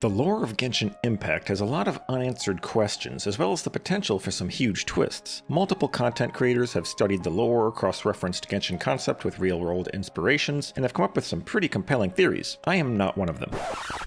The lore of Genshin Impact has a lot of unanswered questions, as well as the potential for some huge twists. Multiple content creators have studied the lore, cross-referenced Genshin concept with real-world inspirations, and have come up with some pretty compelling theories. I am not one of them.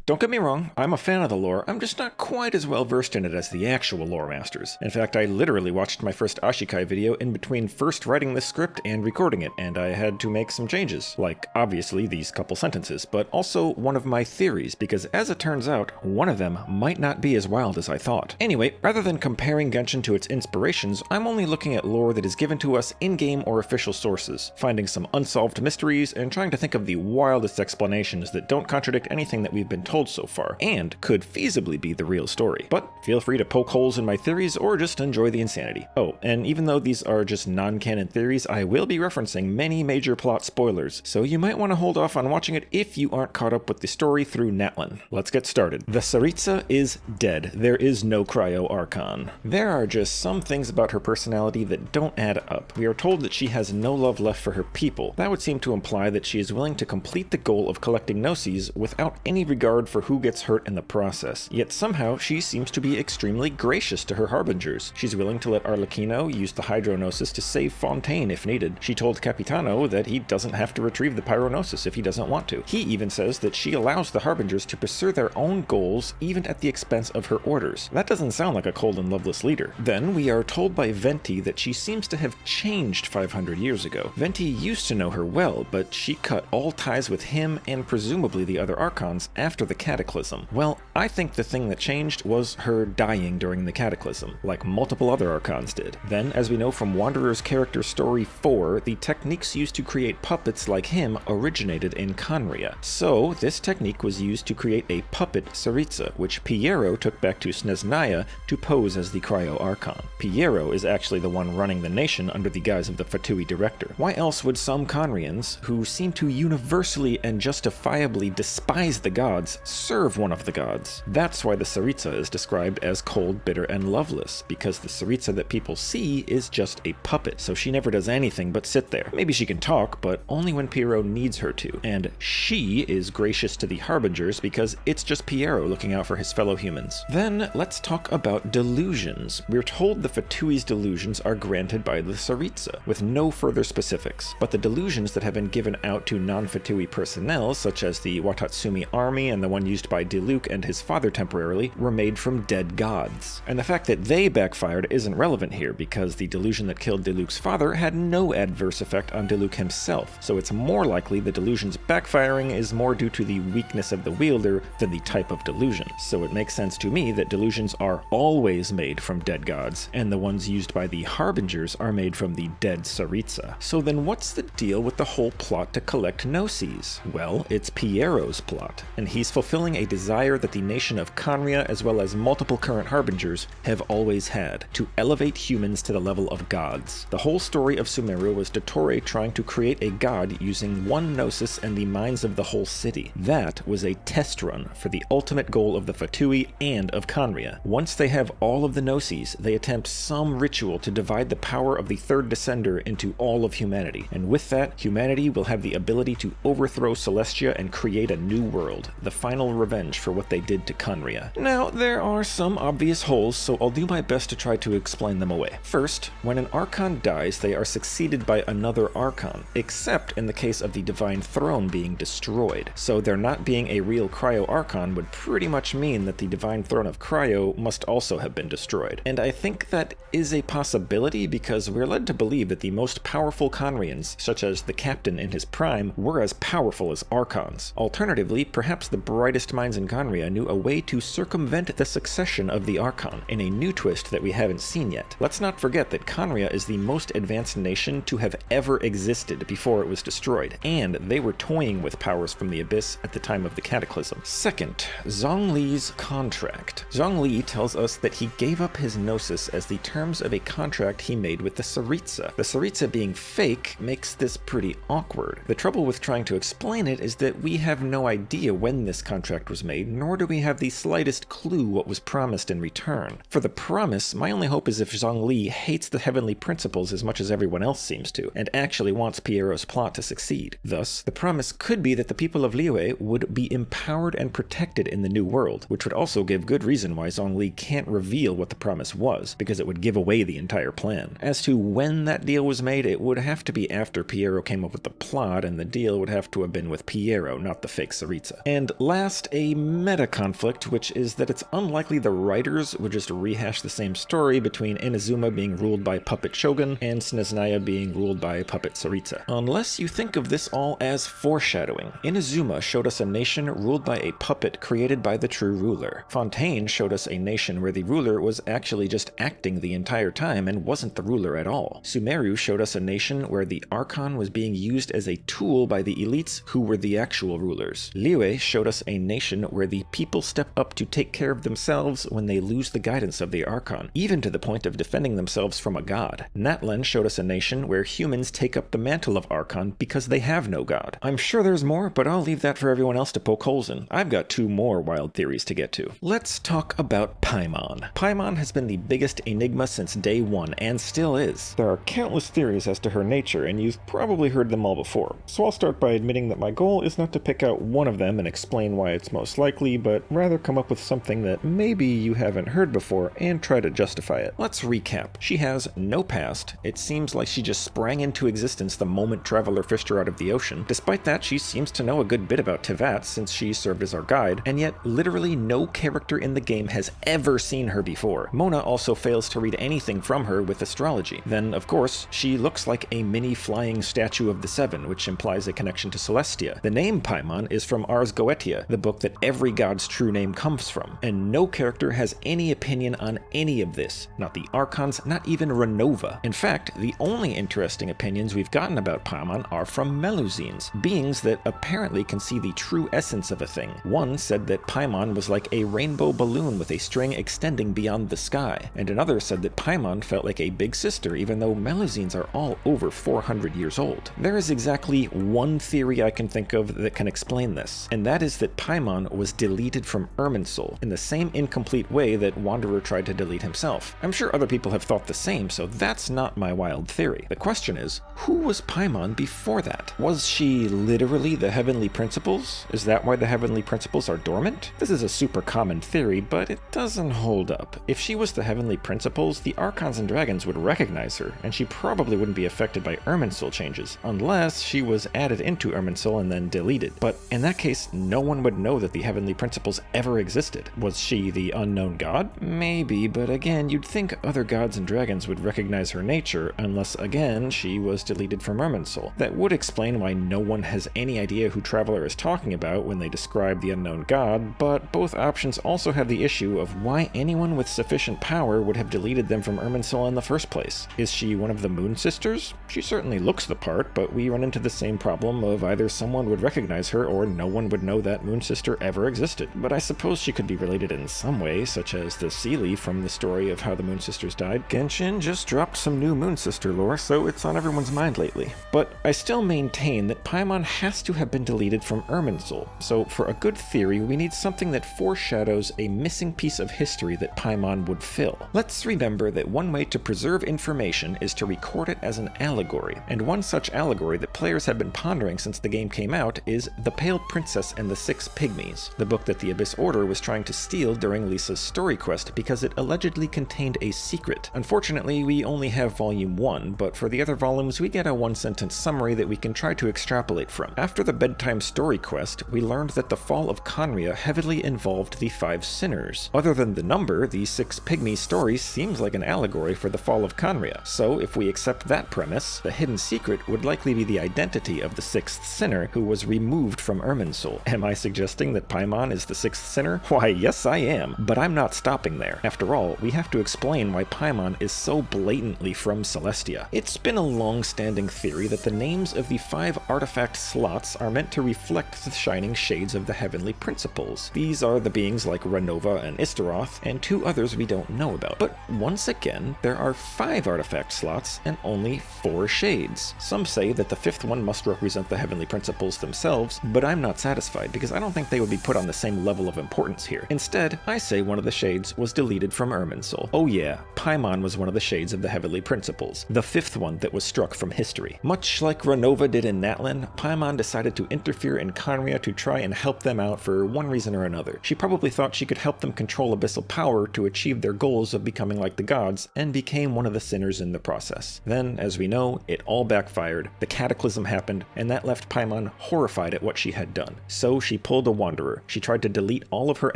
Don't get me wrong, I'm a fan of the lore, I'm just not quite as well versed in it as the actual lore masters. In fact, I literally watched my first Ashikai video in between first writing this script and recording it, and I had to make some changes. Like, obviously, these couple sentences, but also one of my theories, because as it turns out, one of them might not be as wild as I thought. Anyway, rather than comparing Genshin to its inspirations, I'm only looking at lore that is given to us in-game or official sources, finding some unsolved mysteries and trying to think of the wildest explanations that don't contradict anything that we've been told so far, and could feasibly be the real story. But feel free to poke holes in my theories or just enjoy the insanity. Oh, and even though these are just non-canon theories, I will be referencing many major plot spoilers, so you might want to hold off on watching it if you aren't caught up with the story through Natlin. Let's get started. The Tsaritsa is dead. There is no Cryo Archon. There are just some things about her personality that don't add up. We are told that she has no love left for her people. That would seem to imply that she is willing to complete the goal of collecting Gnosis without any regard for who gets hurt in the process. Yet somehow she seems to be extremely gracious to her harbingers. She's willing to let Arlecchino use the Hydronosis to save Fontaine if needed. She told Capitano that he doesn't have to retrieve the Pyronosis if he doesn't want to. He even says that she allows the harbingers to pursue their own goals even at the expense of her orders. That doesn't sound like a cold and loveless leader. Then we are told by Venti that she seems to have changed 500 years ago. Venti used to know her well, but she cut all ties with him and presumably the other Archons after the Cataclysm. Well, I think the thing that changed was her dying during the Cataclysm, like multiple other Archons did. Then, as we know from Wanderer's character story 4, the techniques used to create puppets like him originated in Khaenri'ah. So, this technique was used to create a puppet Tsaritsa, which Piero took back to Snezhnaya to pose as the Cryo Archon. Piero is actually the one running the nation under the guise of the Fatui director. Why else would some Khaenri'ans, who seem to universally and justifiably despise the gods, serve one of the gods? That's why the Tsaritsa is described as cold, bitter, and loveless, because the Tsaritsa that people see is just a puppet, so she never does anything but sit there. Maybe she can talk, but only when Piero needs her to. And she is gracious to the Harbingers because it's just Piero looking out for his fellow humans. Then let's talk about delusions. We're told the Fatui's delusions are granted by the Tsaritsa, with no further specifics, but the delusions that have been given out to non-Fatui personnel, such as the Watatsumi army and the one used by Diluc and his father temporarily, were made from dead gods. And the fact that they backfired isn't relevant here, because the delusion that killed Diluc's father had no adverse effect on Diluc himself, so it's more likely the delusion's backfiring is more due to the weakness of the wielder than the type of delusion. So it makes sense to me that delusions are always made from dead gods, and the ones used by the Harbingers are made from the dead Tsaritsa. So then what's the deal with the whole plot to collect Gnosis? Well, it's Piero's plot, and he's fulfilling a desire that the nation of Khaenri'ah, as well as multiple current Harbingers, have always had, to elevate humans to the level of gods. The whole story of Sumeru was Dottore trying to create a god using one Gnosis and the minds of the whole city. That was a test run for the ultimate goal of the Fatui and of Khaenri'ah. Once they have all of the Gnosis, they attempt some ritual to divide the power of the third descender into all of humanity, and with that, humanity will have the ability to overthrow Celestia and create a new world, the final revenge for what they did to Khaenri'ah. Now, there are some obvious holes, so I'll do my best to try to explain them away. First, when an Archon dies, they are succeeded by another Archon, except in the case of the Divine Throne being destroyed, so there not being a real Cryo Archon would pretty much mean that the Divine Throne of Cryo must also have been destroyed. And I think that is a possibility because we're led to believe that the most powerful Khaenri'ans, such as the Captain in his prime, were as powerful as Archons. Alternatively, perhaps the brightest minds in Khaenri'ah knew a way to circumvent the succession of the Archon, in a new twist that we haven't seen yet. Let's not forget that Khaenri'ah is the most advanced nation to have ever existed before it was destroyed, and they were toying with powers from the Abyss at the time of the Cataclysm. Second, Zhongli's contract. Zhongli tells us that he gave up his Gnosis as the terms of a contract he made with the Tsaritsa. The Tsaritsa being fake makes this pretty awkward. The trouble with trying to explain it is that we have no idea when this contract was made, nor do we have the slightest clue what was promised in return. For the promise, my only hope is if Zhongli hates the heavenly principles as much as everyone else seems to, and actually wants Piero's plot to succeed. Thus, the promise could be that the people of Liyue would be empowered and protected protected in the New World, which would also give good reason why Zhongli can't reveal what the promise was, because it would give away the entire plan. As to when that deal was made, it would have to be after Piero came up with the plot, and the deal would have to have been with Piero, not the fake Tsaritsa. And last, a meta-conflict, which is that it's unlikely the writers would just rehash the same story between Inazuma being ruled by Puppet Shogun and Snezhnaya being ruled by Puppet Tsaritsa. Unless you think of this all as foreshadowing. Inazuma showed us a nation ruled by a puppet created by the true ruler. Fontaine showed us a nation where the ruler was actually just acting the entire time and wasn't the ruler at all. Sumeru showed us a nation where the Archon was being used as a tool by the elites who were the actual rulers. Liyue showed us a nation where the people step up to take care of themselves when they lose the guidance of the Archon, even to the point of defending themselves from a god. Natlan showed us a nation where humans take up the mantle of Archon because they have no god. I'm sure there's more, but I'll leave that for everyone else to poke holes in. I've got 2 more wild theories to get to. Let's talk about Paimon. Paimon has been the biggest enigma since day 1, and still is. There are countless theories as to her nature, and you've probably heard them all before. So I'll start by admitting that my goal is not to pick out one of them and explain why it's most likely, but rather come up with something that maybe you haven't heard before and try to justify it. Let's recap. She has no past. It seems like she just sprang into existence the moment Traveler fished her out of the ocean. Despite that, she seems to know a good bit about Teyvat since she served as our guide, and yet literally no character in the game has ever seen her before. Mona also fails to read anything from her with astrology. Then, of course, she looks like a mini flying statue of the Seven, which implies a connection to Celestia. The name Paimon is from Ars Goetia, the book that every god's true name comes from, and no character has any opinion on any of this. Not the Archons, not even Renova. In fact, the only interesting opinions we've gotten about Paimon are from Melusines, beings that apparently can see the true essence of a thing. One said that Paimon was like a rainbow balloon with a string extending beyond the sky, and another said that Paimon felt like a big sister even though Melusines are all over 400 years old. There is exactly one theory I can think of that can explain this, and that is that Paimon was deleted from Irminsul in the same incomplete way that Wanderer tried to delete himself. I'm sure other people have thought the same, so that's not my wild theory. The question is, who was Paimon before that? Was she literally the Heavenly Principles? Is that why the Heavenly Principles are dormant? This is a super common theory, but it doesn't hold up. If she was the Heavenly Principles, the Archons and Dragons would recognize her, and she probably wouldn't be affected by Irminsul changes, unless she was added into Irminsul and then deleted. But in that case, no one would know that the Heavenly Principles ever existed. Was she the unknown god? Maybe, but again, you'd think other gods and dragons would recognize her nature, unless again, she was deleted from Irminsul. That would explain why no one has any idea who Traveler is talking about when they describe the unknown god, but both options also have the issue of why anyone with sufficient power would have deleted them from Irminsul in the first place. Is she one of the Moon Sisters? She certainly looks the part, but we run into the same problem of either someone would recognize her or no one would know that Moon Sister ever existed. But I suppose she could be related in some way, such as the Seelie from the story of how the Moon Sisters died. Genshin just dropped some new Moon Sister lore, so it's on everyone's mind lately. But I still maintain that Paimon has to have been deleted from Irminsul, so for a good theory, we need something that foreshadows a missing piece of history that Paimon would fill. Let's remember that one way to preserve information is to record it as an allegory, and one such allegory that players have been pondering since the game came out is The Pale Princess and the Six Pygmies, the book that the Abyss Order was trying to steal during Lisa's story quest because it allegedly contained a secret. Unfortunately, we only have volume 1, but for the other volumes we get a one-sentence summary that we can try to extrapolate from. After the bedtime story quest, we learned that the fall of Khaenri'ah heavily involved the 5 sinners. Other than the number, the Six Pygmies story seems like an allegory for the fall of Khaenri'ah, so if we accept that premise, the hidden secret would likely be the identity of the 6th sinner who was removed from Irminsul. Am I suggesting that Paimon is the 6th sinner? Why, yes I am, but I'm not stopping there. After all, we have to explain why Paimon is so blatantly from Celestia. It's been a long-standing theory that the names of the 5 artifact slots are meant to reflect the shining shades of the Heavenly Principles. These are the beings like Renova and Istaroth, and 2 others we don't know about. But once again, there are 5 artifact slots and only 4 shades. Some say that the 5th one must represent the Heavenly Principles themselves, but I'm not satisfied because I don't think they would be put on the same level of importance here. Instead, I say one of the shades was deleted from Irminsul. Oh yeah, Paimon was one of the shades of the Heavenly Principles, the 5th one that was struck from history. Much like Renova did in Natlan, Paimon decided to interfere in Khaenri'ah to try and help them out for one reason or another. She probably thought she could help them control abyssal power to achieve their goals of becoming like the gods, and became one of the sinners in the process. Then, as we know, it all backfired, the cataclysm happened, and that left Paimon horrified at what she had done. So she pulled a Wanderer. She tried to delete all of her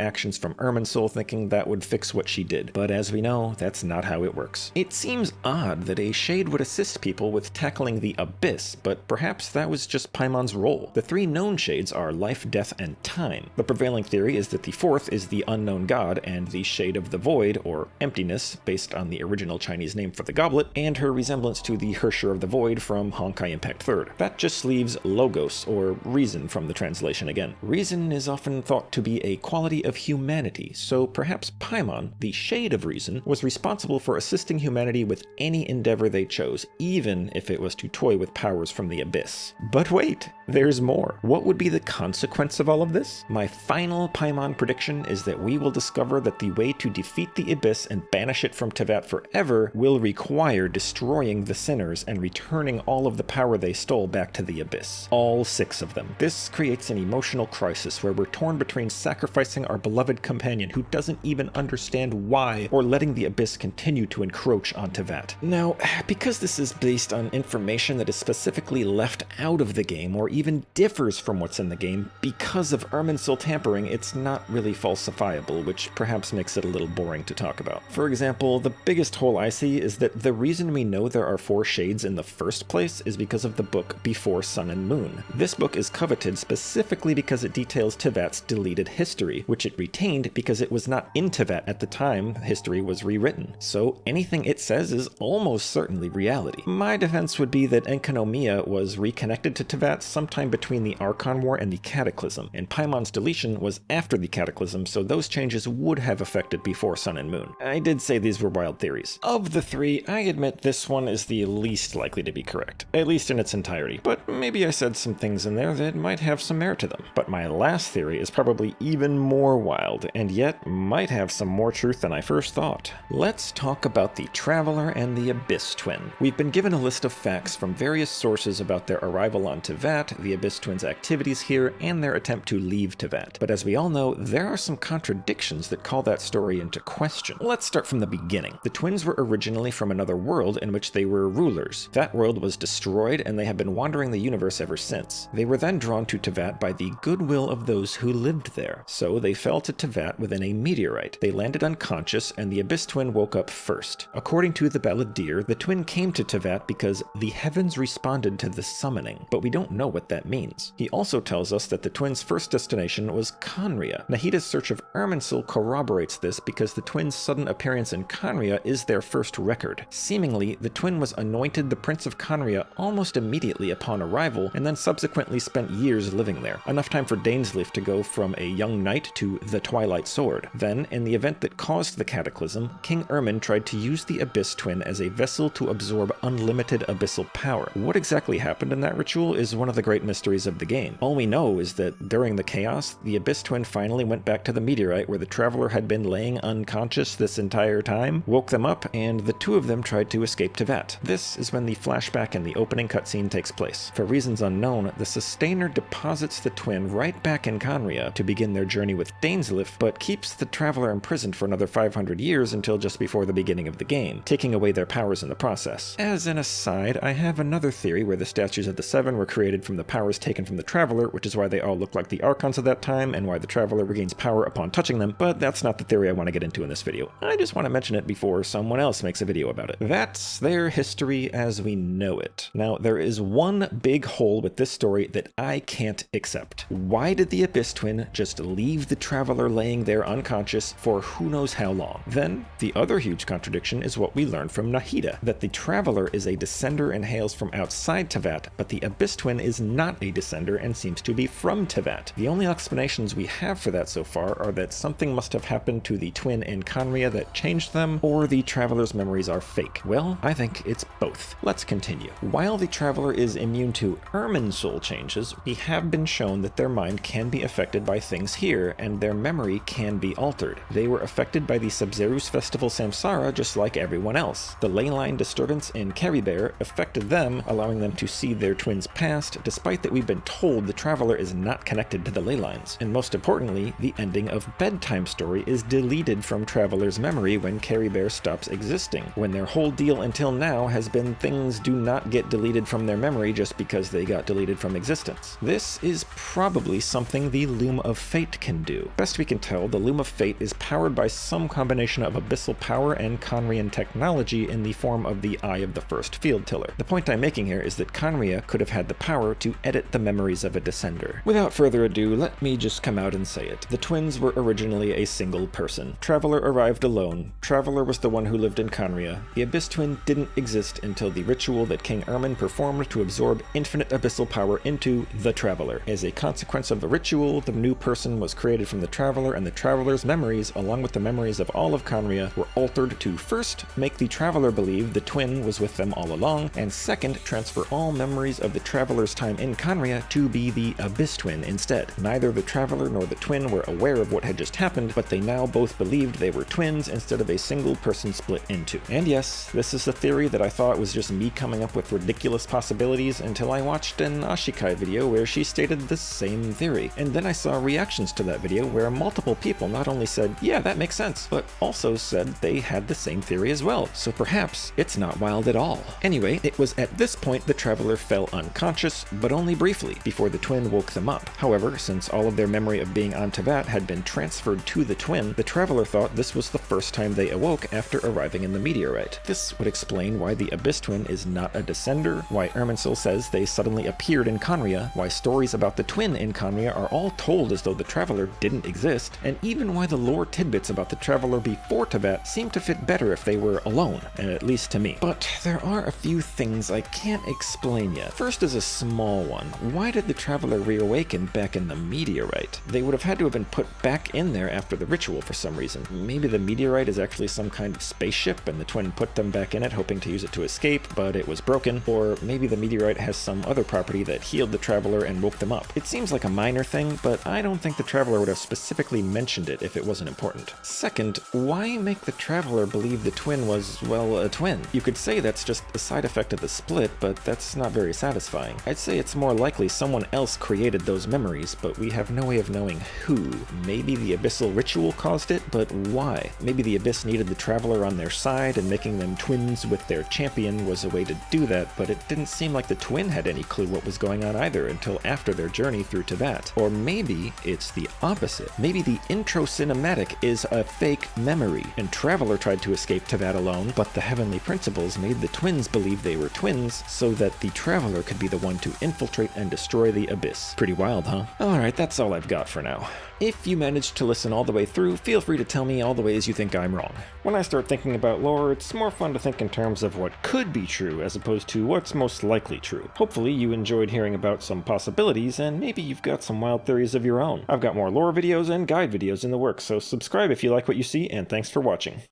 actions from Irminsul, thinking that would fix what she did. But as we know, that's not how it works. It seems odd that a shade would assist people with tackling the abyss, but perhaps that was just Paimon's role. The three known shades are life, death, and time. The prevailing theory is that the fourth is the unknown god and the shade of the void, or emptiness, based on the original Chinese name for the goblet, and her resemblance to the Hersher of the Void from Honkai Impact 3rd. That just leaves Logos, or reason from the translation again. Reason is often thought to be a quality of humanity, so perhaps Paimon, the shade of reason, was responsible for assisting humanity with any endeavor they chose, even if it was to toy with powers from the abyss. But wait, there's more. What would be the consequence of all of this? My final Paimon prediction is that we will discover that the way to defeat the abyss and banish it from Teyvat forever will require destroying the sinners and returning all of the power they stole back to the abyss. All 6 of them. This creates an emotional crisis where we're torn between sacrificing our beloved companion who doesn't even understand why, or letting the abyss continue to encroach on Teyvat. Now, because this is based on information that is specifically left out of the game or even differs from what's in the game, because of Irminsul tampering, it's not really falsifiable, which perhaps makes it a little boring to talk about. For example, the biggest hole I see is that the reason we know there are 4 shades in the first place is because of the book Before Sun and Moon. This book is coveted specifically because it details Teyvat's deleted history, which it retained because it was not in Teyvat at the time history was rewritten. So anything it says is almost certainly reality. My defense would be that Enkanomiya was reconnected to Teyvat sometime between the Archon War and the Cataclysm, and Paimon's deletion was after the Cataclysm, so those changes would have affected Before Sun and Moon. I did say these were wild theories. Of the 3, I admit this one is the least likely to be correct, at least in its entirety, but maybe I said some things in there that might have some merit to them. But my last theory is probably even more wild, and yet might have some more truth than I first thought. Let's talk about the Traveler and the Abyss Twin. We've been given a list of facts from various sources about their arrival on Teyvat, the Abyss Twins' activities here, and their attempt to leave Teyvat. But as we all know, there are some contradictions that call that story into question. Let's start from the beginning. The twins were originally from another world in which they were rulers. That world was destroyed, and they have been wandering the universe ever since. They were then drawn to Teyvat by the goodwill of those who lived there. So they fell to Teyvat within a meteorite. They landed unconscious, and the Abyss Twin woke up first. According to the Balladeer, the twin came to Teyvat because the heavens responded to the summoning, but we don't know what that means. He also tells us that the twins' first destination was Khaenri'ah. Nahida's search of Irminsul corroborates this because the twins' sudden appearance in Khaenri'ah is their first record. Seemingly, the twin was anointed the Prince of Khaenri'ah almost immediately upon arrival, and then subsequently spent years living there, enough time for Dainsleif to go from a young knight to the Twilight Sword. Then, in the event that caused the cataclysm, King Ermin tried to use the Abyss Twin as a vessel to absorb unlimited abyssal power. What exactly happened in that ritual is one of the great mysteries of the game. All we know is that during the chaos, the Abyss Twin finally went back to the meteorite where the Traveler had been laying unconscious this entire time, woke them up, and the 2 of them tried to escape Teyvat. This is when the flashback and the opening cutscene takes place. For reasons unknown, the Sustainer deposits the twin right back in Khaenri'ah to begin their journey with Dainsleif, but keeps the Traveler imprisoned for another 500 years until just before the beginning of the game, taking away their powers in the process. As an aside, I have another theory where the statues of the 7 were created from the powers taken from the Traveler, which is why they all look like the Archons of that time, and why the Traveler regains power upon touching them, but that's not the theory I want to get into in this video. I just want to mention it before someone else makes a video about it. That's their history as we know it. Now, there is one big hole with this story that I can't accept. Why did the Abyss Twin just leave the Traveler laying there unconscious for who knows how long? Then, the other huge contradiction is what we learned from Nahida, that the Traveler is a descender and hails from outside Teyvat, but the Abyss Twin is not a descender and seems to be from Teyvat. The only explanations we have for that so far are that something must have happened to the twin in Khaenri'ah that changed them, or the Traveler's memories are fake. Well, I think it's both. Let's continue. While the Traveler is immune to Irminsul changes, we have been shown that their mind can be affected by things here, and their memory can be altered. They were affected by the Sabzeruz Festival Samsara just like everyone else. The ley line disturbance in Caribert affected them, allowing them to see their twins' past, despite that we've been told the Traveler is not connected to the ley lines. And most importantly, the ending of Bedtime Story is deleted from Traveler's memory when Carrie Bear stops existing, when their whole deal until now has been things do not get deleted from their memory just because they got deleted from existence. This is probably something the Loom of Fate can do. Best we can tell, the Loom of Fate is powered by some combination of abyssal power and Conrian technology in the form of the Eye of the First Field Tiller. The point I'm making here is that Conria could have had the power to edit the memories of a Descender. Without further ado, let me just come out and say it. The twins were originally a single person. Traveler arrived alone. Traveler was the one who lived in Conria. The Abyss Twin didn't exist until the ritual that King Ermin performed to absorb infinite abyssal power into the Traveler. As a consequence of the ritual, the new person was created from the Traveler, and the Traveler's memories, along with the memories of all of Conria, were altered to first make the Traveler believe the twin was with them all along, and second, transfer all memories of the Traveler's time in Conria to be the Abyss Twin instead. Neither the Traveler nor the twin were aware of what had just happened, but they now both believed they were twins instead of a single person split into. And yes, this is a theory that I thought was just me coming up with ridiculous possibilities until I watched an Ashikai video where she stated the same theory. And then I saw reactions to that video where multiple people not only said, yeah, that makes sense, but also said they had the same theory as well, so perhaps it's not wild at all. Anyway, it was at this point the Traveler fell unconscious, but only briefly, before the twin woke them up. However, since all of their memory of being on Teyvat had been transferred to the twin, the Traveler thought this was the first time they awoke after arriving in the meteorite. This would explain why the Abyss Twin is not a Descender, why Irminsul says they suddenly appeared in Conria, why stories about the twin in Conria are all told as though the Traveler didn't exist, and even why the lore tidbits about the Traveler before Teyvat seem to fit better if they were alone, at least to me. But there are a few things I can't explain yet. First is a small one. Why did the Traveler reawaken back in the meteorite? They would have had to have been put back in there after the ritual for some reason. Maybe the meteorite is actually some kind of spaceship and the twin put them back in it hoping to use it to escape, but it was broken. Or maybe the meteorite has some other property that healed the Traveler and woke them up. It seems like a minor thing, but I don't think the Traveler would have specifically mentioned it if it wasn't important. Second, why make the Traveler believe the twin was, well, a twin? You could say that's just a side effect of the split, but that's not very satisfying. I'd say it's more likely someone else created those memories, but we have no way of knowing who. Maybe the Abyssal Ritual caused it, but why? Maybe the Abyss needed the Traveler on their side, and making them twins with their champion was a way to do that, but it didn't seem like the twin had any clue what was going on either until after their journey through Teyvat. Or maybe it's the opposite. Maybe the intro cinematic is a fake memory, and Traveler tried to escape Teyvat alone, but the Heavenly Principles made the twins believe they were twins so that the Traveler could be the one to infiltrate and destroy the Abyss. Pretty wild, huh? Alright, that's all I've got for now. If you managed to listen all the way through, feel free to tell me all the ways you think I'm wrong. When I start thinking about lore, it's more fun to think in terms of what could be true as opposed to what's most likely true. Hopefully you enjoyed hearing about some possibilities, and maybe you've got some wild theories of your own. I've got more lore videos and guide videos in the works, so subscribe if you like what you see, and thanks for watching.